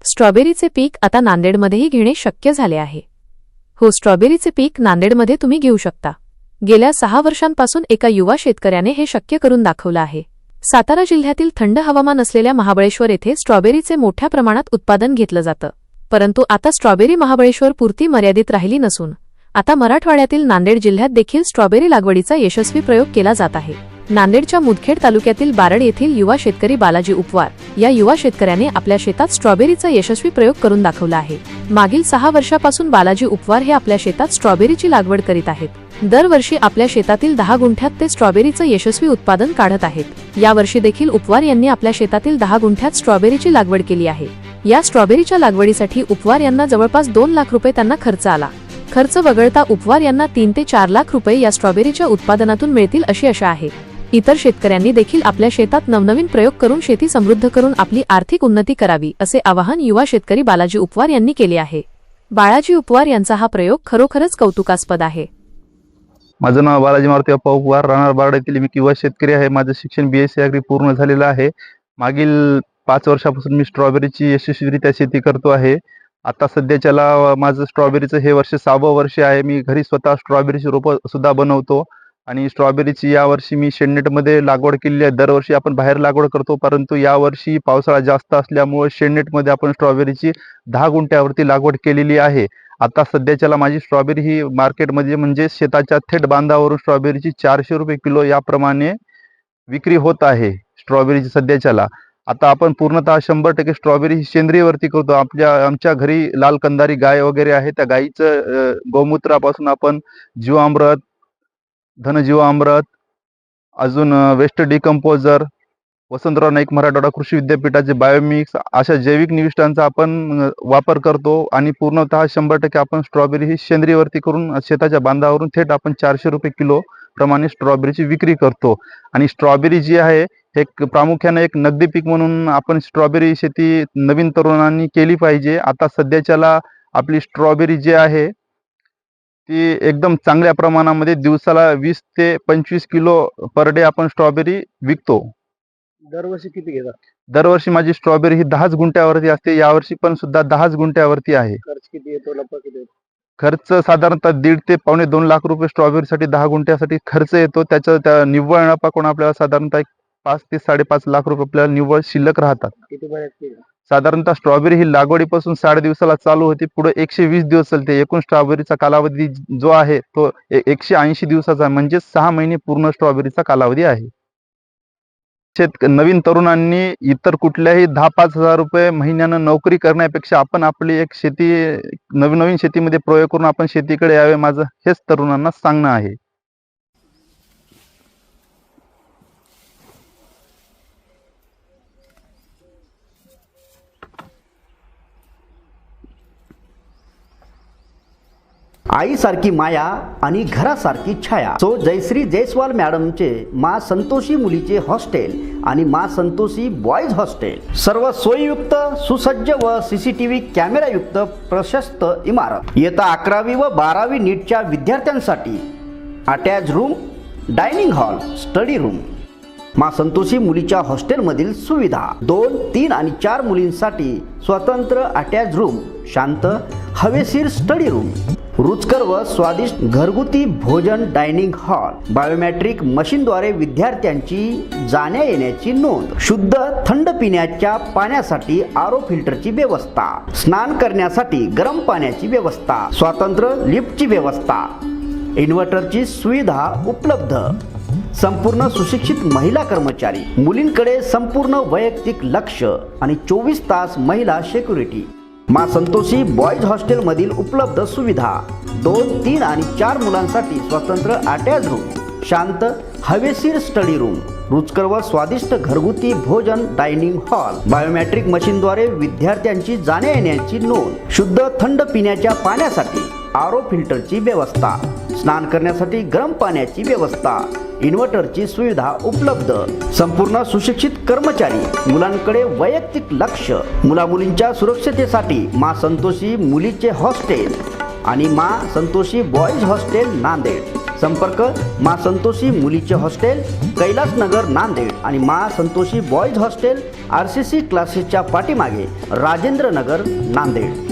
स्ट्रॉबेरीचे पीक आता नांदेडमध्येही घेणे शक्य झाले आहे. हो, स्ट्रॉबेरीचे पीक नांदेडमध्ये तुम्ही घेऊ शकता. गेल्या 6 वर्षांपासून एका युवा शेतकऱ्याने हे शक्य करून दाखवलं आहे. सातारा जिल्ह्यातील थंड हवामान असलेल्या महाबळेश्वर येथे स्ट्रॉबेरीचे मोठ्या प्रमाणात उत्पादन घेतलं जातं. परंतु आता स्ट्रॉबेरी महाबळेश्वर पुरती मर्यादित राहिली नसून आता मराठवाड्यातील नांदेड जिल्ह्यात देखील स्ट्रॉबेरी लागवडीचा यशस्वी प्रयोग केला जात आहे. नांदेडच्या मुदखेड तालुक्यातील बारड येथील युवा शेतकरी बालाजी उपवार या युवा शेतकऱ्याने आपल्या शेतात स्ट्रॉबेरीचा यशस्वी प्रयोग करून दाखवला आहे. मागील 6 वर्षापासून बालाजी उपवार हे आपल्या शेतात स्ट्रॉबेरीची लागवड करीत आहेत. दरवर्षी आपल्या शेतातील 10 गुंठ्यात ते स्ट्रॉबेरीचं यशस्वी उत्पादन काढत आहेत. यावर्षी देखील उपवार यांनी आपल्या शेतातील 10 गुंठ्यात स्ट्रॉबेरीची लागवड केली आहे. या स्ट्रॉबेरीच्या लागवडीसाठी उपवार यांना जवळपास 2 लाख रुपये त्यांना खर्च आला. खर्च वगळता उपवार यांना 3 ते 4 लाख रुपये या स्ट्रॉबेरीच्या उत्पादनातून मिळतील अशी आशा आहे. इतर शेतकऱ्यांनी देखील आपल्या शेतात नवनवीन प्रयोग करून शेती समृद्ध करून आपली आर्थिक उन्नती करावी असे आवाहन युवा शेतकरी बालाजी उपवार यांनी केले आहे. बाळाजी उपवार यांचा हा प्रयोग खरोखरच कौतुकास्पद आहे. माझं नाव बालाजी मारुती उपवार, राहणार बारड येथील मी युवा शेतकरी आहे. माझं शिक्षण BSc ॲग्री पूर्ण झालेलं आहे. मागील 5 वर्षापासून मी स्ट्रॉबेरीची यशस्वीरित्या शेती करतो आहे. आता सध्याच्याला माझं स्ट्रॉबेरीचं हे वर्ष 6वं वर्ष आहे. मी घरी स्वतः स्ट्रॉबेरीची रोपं सुद्धा बनवतो आणि स्ट्रॉबेरीची यावर्षी मी शेडनेटमध्ये लागवड केलेली आहे. दरवर्षी आपण बाहेर लागवड करतो, परंतु यावर्षी पावसाळा जास्त असल्यामुळे शेडनेटमध्ये आपण स्ट्रॉबेरीची 10 गुंठ्यावरती लागवड केलेली आहे. आता सध्याच्याला माझी स्ट्रॉबेरी ही मार्केटमध्ये म्हणजे शेताच्या थेट बांधावरून स्ट्रॉबेरीची 400 रुपये किलो याप्रमाणे विक्री होत आहे. स्ट्रॉबेरीची सध्याच्याला आता आपण पूर्णतः 100% स्ट्रॉबेरी ही सेंद्रियवरती करतो. आमच्या घरी लाल कंदारी गाय वगैरे आहे. त्या गायीचं गोमूत्रापासून आपण जीवामृत, धनजीवामृत, अजून वेस्ट डिकम्पोजर, वसंतराव नाईक मराठवाडा कृषी विद्यापीठाचे बायोमिक्स अशा जैविक निविष्ठांचा आपण वापर करतो आणि पूर्णतः 100% आपण स्ट्रॉबेरी ही सेंद्रियवरती करून शेताच्या बांधावरून थेट आपण 400 रुपये किलो प्रमाणे स्ट्रॉबेरीची विक्री करतो. आणि स्ट्रॉबेरी जी आहे हे प्रामुख्याने एक नगदी पीक म्हणून आपण स्ट्रॉबेरी शेती नवीन तरुणांनी केली पाहिजे. आता सध्याच्याला आपली स्ट्रॉबेरी जी आहे ती एकदम चांगल्या प्रमाणामध्ये दिवसाला 20 ते 25 किलो पर डे आपण स्ट्रॉबेरी विकतो. दरवर्षी किती घेतात? दरवर्षी माझी स्ट्रॉबेरी ही 10 गुंठ्यावरती असते. यावर्षी पण सुद्धा 10 गुंठ्यावरती आहे. खर्च किती येतो? नफा किती येतो? खर्च साधारणतः 1.5 ते पावणे 2 लाख रुपये स्ट्रॉबेरीसाठी 10 गुंठ्यासाठी खर्च येतो. त्या निव्वळ नफा कोण आपल्याला साधारणतः 5 ते 5.5 लाख रुपये आपल्याला निव्वळ शिल्लक राहतात. किती महिन्यात? साधारणतः स्ट्रॉबेरी ही लागवडीपासून 60 दिवसाला चालू होती, पुढे 120 दिवस चालते. एकूण स्ट्रॉबेरीचा कालावधी जो आहे तो 180 दिवसाचा म्हणजे 6 महिने पूर्ण स्ट्रॉबेरीचा कालावधी आहे. नवीन तरुणांनी इतर कुठल्याही 10-5 हजार रुपये महिन्यानं नोकरी करण्यापेक्षा आपण आपली एक शेती नवीन शेतीमध्ये प्रयोग करून आपण शेतीकडे यावे, माझं हेच तरुणांना सांगणं आहे. आईसारखी माया आणि घरासारखी छाया. सो जयश्री जयस्वाल मॅडमचे मा संतोषी मुलीचे हॉस्टेल आणि मा संतोषी बॉयज हॉस्टेल सर्व सोयीयुक्त, सुसज्ज व CCTV कॅमेरायुक्त प्रशस्त इमारत. इयत्ता 11वी व 12वी नीटच्या विद्यार्थ्यांसाठी attach room, dining hall, study room. मा संतोषी मुलीच्या हॉस्टेलमधील सुविधा 2, 3 आणि 4 मुलींसाठी स्वतंत्र अटॅच रूम, शांत हवेशीर स्टडी रूम, रुचकर व स्वादिष्ट घरगुती भोजन, डायनिंग हॉल, बायोमेट्रिक मशीनद्वारे विद्यार्थ्यांची जाण्या येण्याची नोंद, शुद्ध थंड पिण्याच्या पाण्यासाठी RO फिल्टरची व्यवस्था, स्नान करण्यासाठी गरम पाण्याची व्यवस्था, स्वतंत्र लिफ्टची व्यवस्था, इन्व्हर्टरची सुविधा उपलब्ध, संपूर्ण सुशिक्षित महिला कर्मचारी, मुलींकडे संपूर्ण वैयक्तिक लक्ष आणि 24 तास महिला सिक्युरिटी. मा संतोषी बॉयज हॉस्टेलमधील उपलब्ध सुविधा 2, 3 आणि 4 मुलांसाठी स्वतंत्र अटॅच रूम, शांत हवेशीर स्टडी रूम, रुचकर व स्वादिष्ट घरगुती भोजन, डायनिंग हॉल, बायोमेट्रिक मशीनद्वारे विद्यार्थ्यांची जाण्या येण्याची नोंद, शुद्ध थंड पिण्याच्या पाण्यासाठी RO फिल्टरची व्यवस्था, स्नान करण्यासाठी गरम पाण्याची व्यवस्था, इन्व्हर्टरची सुविधा उपलब्ध, संपूर्ण सुशिक्षित कर्मचारी, मुलांकडे वैयक्तिक लक्ष. मुलामुलींच्या सुरक्षतेसाठी मा संतोषी मुलीचे हॉस्टेल आणि मा संतोषी बॉयज हॉस्टेल नांदेड संपर्क मा संतोषी मुलीचे हॉस्टेल कैलासनगर नांदेड आणि मा संतोषी बॉयज हॉस्टेल RCC क्लासेसच्या पाठीमागे राजेंद्र नगर नांदेड।